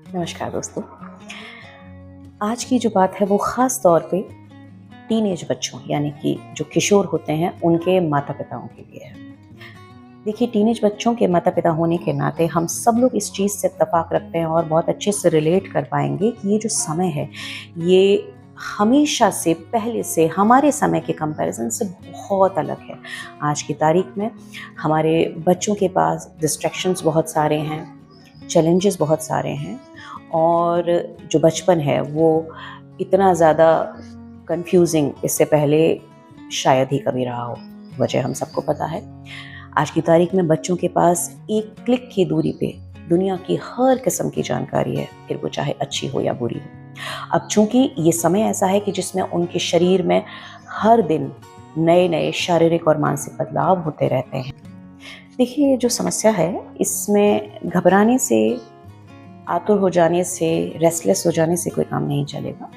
नमस्कार दोस्तों। आज की जो बात है वो ख़ास तौर पे टीनेज बच्चों यानी कि जो किशोर होते हैं उनके माता-पिताओं के लिए है। देखिए, टीनेज बच्चों के माता-पिता होने के नाते हम सब लोग इस चीज़ से इत्तेफ़ाक रखते हैं और बहुत अच्छे से रिलेट कर पाएँगे कि ये जो समय है, ये हमेशा से पहले से हमारे समय के कंपैरिज़न से बहुत अलग है। आज की तारीख में हमारे बच्चों के पास डिस्ट्रैक्शंस बहुत सारे हैं, चैलेंजेस बहुत सारे हैं और जो बचपन है वो इतना ज़्यादा कंफ्यूजिंग इससे पहले शायद ही कभी रहा हो। वजह हम सबको पता है। आज की तारीख में बच्चों के पास एक क्लिक की दूरी पे दुनिया की हर किस्म की जानकारी है, फिर वो चाहे अच्छी हो या बुरी हो। अब चूंकि ये समय ऐसा है कि जिसमें उनके शरीर में हर दिन नए नए शारीरिक और मानसिक बदलाव होते रहते हैं। देखिए, ये जो समस्या है इसमें घबराने से, आतुर हो जाने से, रेस्टलेस हो जाने से कोई काम नहीं चलेगा।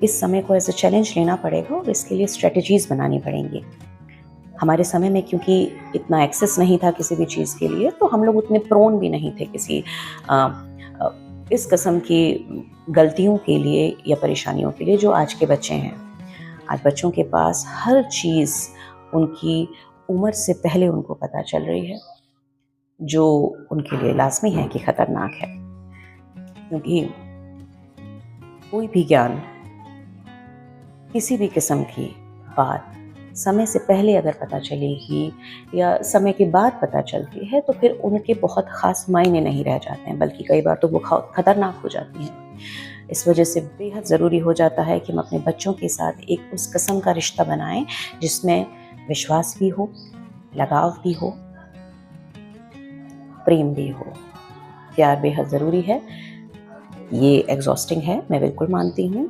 इस समय को एज अ चैलेंज लेना पड़ेगा और इसके लिए स्ट्रेटजीज बनानी पड़ेंगी। हमारे समय में क्योंकि इतना एक्सेस नहीं था किसी भी चीज़ के लिए, तो हम लोग उतने प्रोन भी नहीं थे किसी इस किस्म की गलतियों के लिए या परेशानियों के लिए जो आज के बच्चे हैं। आज बच्चों के पास हर चीज़ उनकी उम्र से पहले उनको पता चल रही है, जो उनके लिए लाजमी है कि ख़तरनाक है, क्योंकि कोई भी ज्ञान, किसी भी किस्म की बात समय से पहले अगर पता चलेगी या समय के बाद पता चलती है तो फिर उनके बहुत ख़ास मायने नहीं रह जाते हैं, बल्कि कई बार तो वो ख़तरनाक हो जाती हैं। इस वजह से बेहद ज़रूरी हो जाता है कि हम अपने बच्चों के साथ एक उस किस्म का रिश्ता बनाएं जिसमें विश्वास भी हो, लगाव भी हो, प्रेम भी हो। प्यार बेहद ज़रूरी है। ये एग्जॉस्टिंग है, मैं बिल्कुल मानती हूँ।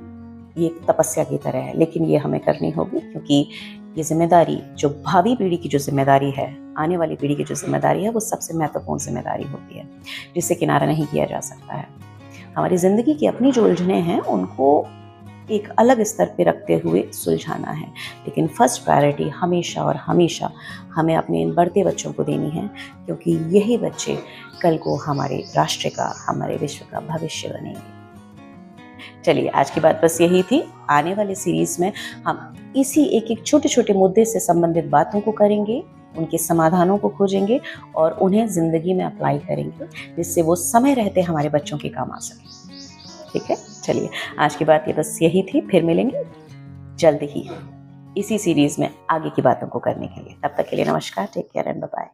ये एक तपस्या की तरह है, लेकिन ये हमें करनी होगी क्योंकि ये जिम्मेदारी, जो भावी पीढ़ी की जो जिम्मेदारी है, आने वाली पीढ़ी की जो जिम्मेदारी है, वो सबसे महत्वपूर्ण जिम्मेदारी होती है, जिससे किनारा नहीं किया जा सकता है। हमारी ज़िंदगी की अपनी जो उलझने हैं उनको एक अलग स्तर पे रखते हुए सुलझाना है, लेकिन फर्स्ट प्रायोरिटी हमेशा और हमेशा हमें अपने इन बढ़ते बच्चों को देनी है, क्योंकि यही बच्चे कल को हमारे राष्ट्र का, हमारे विश्व का भविष्य बनेंगे। चलिए, आज की बात बस यही थी। आने वाले सीरीज में हम इसी एक एक छोटे छोटे मुद्दे से संबंधित बातों को करेंगे, उनके समाधानों को खोजेंगे और उन्हें जिंदगी में अप्लाई करेंगे, जिससे वो समय रहते हमारे बच्चों के काम आ सके। ठीक है, चलिए, आज की बात ये बस यही थी। फिर मिलेंगे जल्द ही इसी सीरीज में आगे की बातों को करने के लिए। तब तक के लिए नमस्कार, take care and bye bye.